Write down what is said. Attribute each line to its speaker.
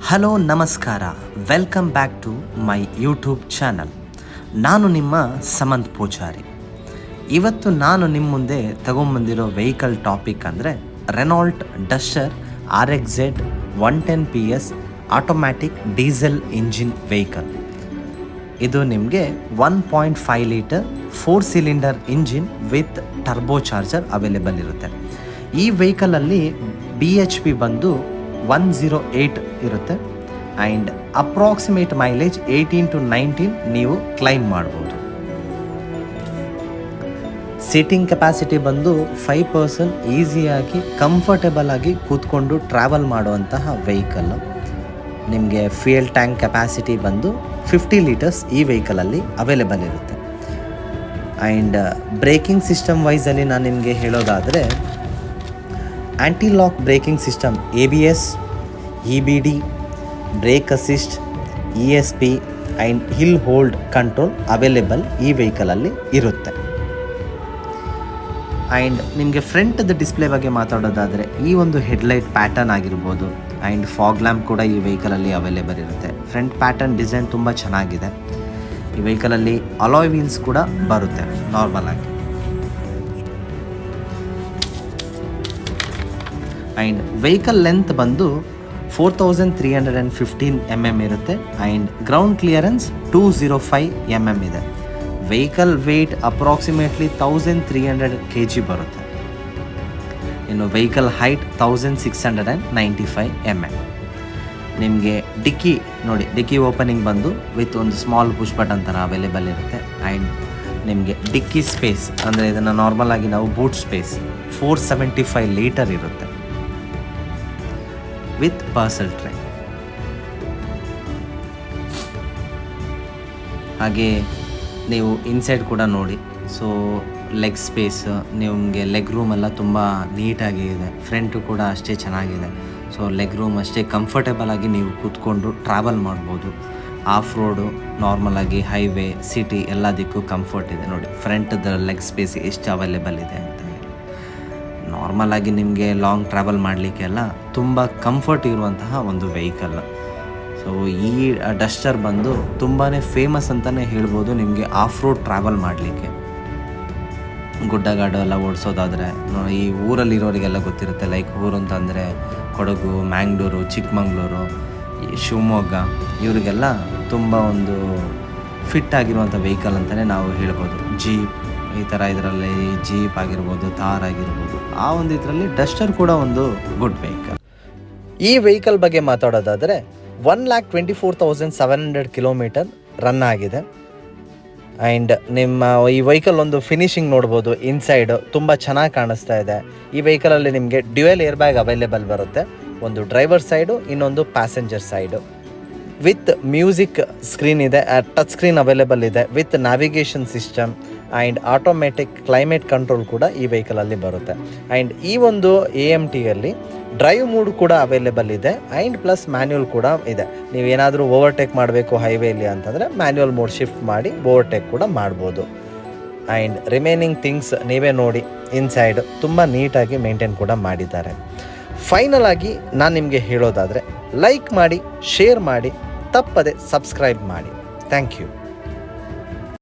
Speaker 1: Hello ನಮಸ್ಕಾರ, welcome back to my YouTube channel. ನಾನು ನಿಮ್ಮ ಸಮಂತ್ ಪೂಜಾರಿ. ಇವತ್ತು ನಾನು ನಿಮ್ಮ ಮುಂದೆ ತಗೊಂಬಂದಿರೋ ವೆಹಿಕಲ್ ಟಾಪಿಕ್ ಅಂದರೆ Renault Duster RXZ 110 PS automatic diesel engine vehicle. ಇದು ನಿಮಗೆ 1.5 litre 4 cylinder engine with turbo charger available ಇರುತ್ತೆ. ಈ ವೆಹಿಕಲಲ್ಲಿ BHP ಬಂದು 108 ಇರುತ್ತೆ ಆ್ಯಂಡ್ ಅಪ್ರಾಕ್ಸಿಮೇಟ್ ಮೈಲೇಜ್ 18 to 19 ನೀವು ಕ್ಲೈಮ್ ಮಾಡ್ಬೋದು. ಸೀಟಿಂಗ್ ಕೆಪಾಸಿಟಿ ಬಂದು 5 ಪರ್ಸನ್ ಈಸಿಯಾಗಿ ಕಂಫರ್ಟೇಬಲ್ ಆಗಿ ಕೂತ್ಕೊಂಡು ಟ್ರಾವೆಲ್ ಮಾಡುವಂತಹ ವೆಹಿಕಲ್ಲು. ನಿಮಗೆ ಫ್ಯೂಯಲ್ ಟ್ಯಾಂಕ್ ಕೆಪಾಸಿಟಿ ಬಂದು 50 ಲೀಟರ್ಸ್ ಈ ವೆಹಿಕಲಲ್ಲಿ ಅವೈಲೇಬಲ್ ಇರುತ್ತೆ. ಆ್ಯಂಡ್ ಬ್ರೇಕಿಂಗ್ ಸಿಸ್ಟಮ್ ವೈಸಲ್ಲಿ ನಾನು ನಿಮಗೆ ಹೇಳೋದಾದರೆ anti lock braking system ABS, EBD, brake assist, ESP and hill hold control available ಈ ವೆಹಿಕಲಲ್ಲಿ ಇರುತ್ತೆ. ಆ್ಯಂಡ್ ನಿಮಗೆ ಫ್ರಂಟದ ಡಿಸ್ಪ್ಲೇ ಬಗ್ಗೆ ಮಾತಾಡೋದಾದರೆ ಈ ಒಂದು ಹೆಡ್ಲೈಟ್ ಪ್ಯಾಟರ್ನ್ ಆಗಿರ್ಬೋದು ಆ್ಯಂಡ್ ಫಾಗ್ ಲ್ಯಾಂಪ್ ಕೂಡ ಈ ವೆಹಿಕಲಲ್ಲಿ ಅವೈಲೇಬಲ್ ಇರುತ್ತೆ. ಫ್ರಂಟ್ ಪ್ಯಾಟರ್ನ್ ಡಿಸೈನ್ ತುಂಬ ಚೆನ್ನಾಗಿದೆ. ಈ ವೆಹಿಕಲಲ್ಲಿ ಅಲಾಯ್ ವೀಲ್ಸ್ ಕೂಡ ಬರುತ್ತೆ ನಾರ್ಮಲ್ ಆಗಿ. ಆ್ಯಂಡ್ ವೆಹಿಕಲ್ ಲೆಂತ್ ಬಂದು 4315 mm ಇರುತ್ತೆ ಆ್ಯಂಡ್ ಗ್ರೌಂಡ್ ಕ್ಲಿಯರೆನ್ಸ್ 205 mm ಇದೆ. ವೆಹಿಕಲ್ ವೆಯ್ಟ್ ಅಪ್ರಾಕ್ಸಿಮೇಟ್ಲಿ 1300 kg ಬರುತ್ತೆ. ಇನ್ನು ವೆಹಿಕಲ್ ಹೈಟ್ 1695 mm. ನಿಮಗೆ ಡಿಕ್ಕಿ ನೋಡಿ, ಡಿಕ್ಕಿ ಓಪನಿಂಗ್ ಬಂದು ವಿತ್ ಒಂದು ಸ್ಮಾಲ್ ಪುಷ್ ಬಟನ್ ಥರ ಅವೈಲೇಬಲ್ ಇರುತ್ತೆ. ಆ್ಯಂಡ್ ನಿಮಗೆ ಡಿಕ್ಕಿ ಸ್ಪೇಸ್ ಅಂದರೆ ಇದನ್ನು ನಾರ್ಮಲ್ ಆಗಿ ನಾವು ಬೂಟ್ ಸ್ಪೇಸ್ 475 ಲೀಟರ್ ಇರುತ್ತೆ ವಿತ್ ಪಾರ್ಸಲ್ ಟ್ರೇ. ಹಾಗೆ ನೀವು ಇನ್ಸೈಡ್ ಕೂಡ ನೋಡಿ. ಸೊ ಲೆಗ್ ಸ್ಪೇಸ್, ನಿಮಗೆ ಲೆಗ್ ರೂಮ್ ಎಲ್ಲ ತುಂಬ ನೀಟಾಗಿ ಇದೆ. ಫ್ರಂಟು ಕೂಡ ಅಷ್ಟೇ ಚೆನ್ನಾಗಿದೆ. ಸೊ ಲೆಗ್ ರೂಮ್ ಅಷ್ಟೇ ಕಂಫರ್ಟೇಬಲ್ ಆಗಿ ನೀವು ಕೂತ್ಕೊಂಡು ಟ್ರಾವೆಲ್ ಮಾಡ್ಬೋದು. ಆಫ್ ರೋಡು, ನಾರ್ಮಲಾಗಿ ಹೈವೇ, ಸಿಟಿ ಎಲ್ಲದಕ್ಕೂ ಕಂಫರ್ಟ್ ಇದೆ. ನೋಡಿ ಫ್ರಂಟದ ಲೆಗ್ ಸ್ಪೇಸ್ ಎಷ್ಟು ಅವೈಲೇಬಲ್ ಇದೆ ಅಂತ ಹೇಳಿ. ನಾರ್ಮಲಾಗಿ ನಿಮಗೆ ಲಾಂಗ್ ಟ್ರಾವೆಲ್ ಮಾಡಲಿಕ್ಕೆಲ್ಲ ತುಂಬ ಕಂಫರ್ಟ್ ಇರುವಂತಹ ಒಂದು ವೆಹಿಕಲ್. ಸೊ ಈ ಡಸ್ಟರ್ ಬಂದು ತುಂಬಾ ಫೇಮಸ್ ಅಂತಲೇ ಹೇಳ್ಬೋದು ನಿಮಗೆ ಆಫ್ ರೋಡ್ ಟ್ರಾವೆಲ್ ಮಾಡಲಿಕ್ಕೆ. ಗುಡ್ಡಗಾಡು ಎಲ್ಲ ಓಡಿಸೋದಾದರೆ ಈ ಊರಲ್ಲಿರೋರಿಗೆಲ್ಲ ಗೊತ್ತಿರುತ್ತೆ. ಲೈಕ್ ಊರು ಅಂತಂದರೆ ಕೊಡಗು, ಮ್ಯಾಂಗ್ಳೂರು, ಚಿಕ್ಕಮಂಗ್ಳೂರು, ಶಿವಮೊಗ್ಗ, ಇವರಿಗೆಲ್ಲ ತುಂಬ ಒಂದು ಫಿಟ್ ಆಗಿರುವಂಥ ವೆಹಿಕಲ್ ಅಂತಲೇ ನಾವು ಹೇಳ್ಬೋದು. ಜೀಪ್ ಈ ಥರ ಇದರಲ್ಲಿ ಜೀಪ್ ಆಗಿರ್ಬೋದು, ಥಾರ್ ಆಗಿರ್ಬೋದು, ಆ ಒಂದು ಇದರಲ್ಲಿ ಡಸ್ಟರ್ ಕೂಡ ಒಂದು ಗುಡ್ ವೆಹಿಕಲ್. ಈ ವೆಹಿಕಲ್ ಬಗ್ಗೆ ಮಾತಾಡೋದಾದರೆ 1,24,700 ಕಿಲೋಮೀಟರ್ ರನ್ ಆಗಿದೆ. ಆ್ಯಂಡ್ ನಿಮ್ಮ ಈ ವೆಹಿಕಲ್ ಒಂದು ಫಿನಿಶಿಂಗ್ ನೋಡ್ಬೋದು. ಇನ್ಸೈಡ್ ತುಂಬ ಚೆನ್ನಾಗಿ ಕಾಣಿಸ್ತಾ ಇದೆ. ಈ ವೆಹಿಕಲಲ್ಲಿ ನಿಮಗೆ ಡ್ಯುಯಲ್ ಏರ್ ಬ್ಯಾಗ್ ಅವೈಲೇಬಲ್ ಬರುತ್ತೆ. ಒಂದು ಡ್ರೈವರ್ ಸೈಡು, ಇನ್ನೊಂದು passenger side. With music screen ಇದೆ, ಟಚ್ ಸ್ಕ್ರೀನ್ ಅವೈಲೇಬಲ್ ಇದೆ with navigation system and automatic climate control ಕೂಡ ಈ ವೆಹಿಕಲಲ್ಲಿ ಬರುತ್ತೆ. ಆ್ಯಂಡ್ ಈ ಒಂದು AMTಯಲ್ಲಿ ಡ್ರೈವ್ ಮೂಡ್ ಕೂಡ ಅವೈಲೇಬಲ್ ಇದೆ ಆ್ಯಂಡ್ ಪ್ಲಸ್ ಮ್ಯಾನ್ಯುವಲ್ ಕೂಡ ಇದೆ. ನೀವೇನಾದರೂ ಓವರ್ಟೇಕ್ ಮಾಡಬೇಕು ಹೈವೇಲಿ ಅಂತಂದರೆ ಮ್ಯಾನ್ಯುವಲ್ ಮೋಡ್ ಶಿಫ್ಟ್ ಮಾಡಿ ಓವರ್ಟೇಕ್ ಕೂಡ ಮಾಡ್ಬೋದು. ಆ್ಯಂಡ್ ರಿಮೈನಿಂಗ್ ಥಿಂಗ್ಸ್ ನೀವೇ ನೋಡಿ. ಇನ್ಸೈಡ್ ತುಂಬ ನೀಟಾಗಿ ಮೇಂಟೈನ್ ಕೂಡ ಮಾಡಿದ್ದಾರೆ. ಫೈನಲ್ ಆಗಿ ನಾನು ನಿಮಗೆ ಹೇಳೋದಾದರೆ ಲೈಕ್ ಮಾಡಿ, ಶೇರ್ ಮಾಡಿ, ತಪ್ಪದೆ ಸಬ್ಸ್ಕ್ರೈಬ್ ಮಾಡಿ. Thank you.